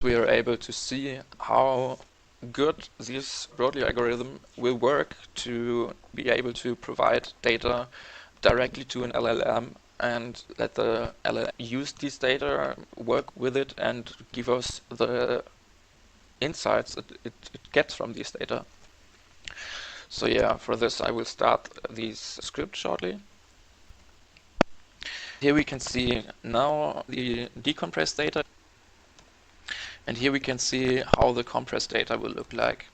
we are able to see how good this Broetli algorithm will work to be able to provide data directly to an LLM and let the LLM use this data, work with it, and give us the insights it gets from this data. So yeah, for this I will start this script shortly. Here we can see now the decompressed data, and here we can see how the compressed data will look like.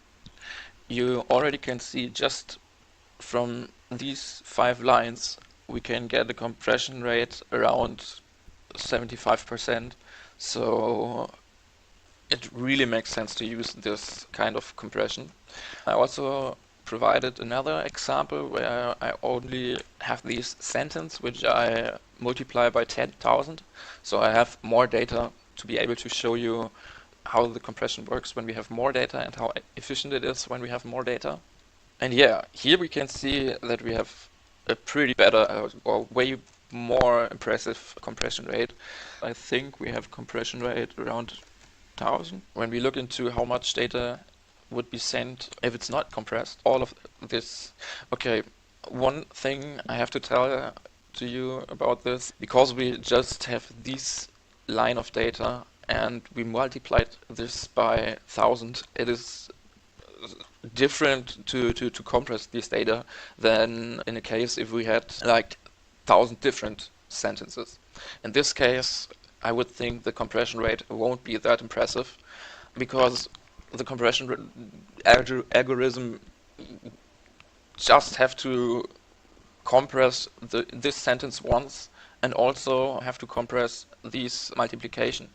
You already can see just from these 5 lines we can get a compression rate around 75%. So it really makes sense to use this kind of compression. I also provided another example where I only have this sentence which I multiply by 10,000. So I have more data to be able to show you how the compression works when we have more data and how efficient it is when we have more data. And yeah, here we can see that we have a pretty better or way more impressive compression rate. I think we have compression rate around 1000. When we look into how much data would be sent if it's not compressed, all of this. Okay, one thing I have to tell to you about this, because we just have this line of data and we multiplied this by 1000, it is different to compress this data than in a case if we had like 1000 different sentences. In this case, I would think the compression rate won't be that impressive because the compression algorithm just have to compress this sentence once and also have to compress this multiplication.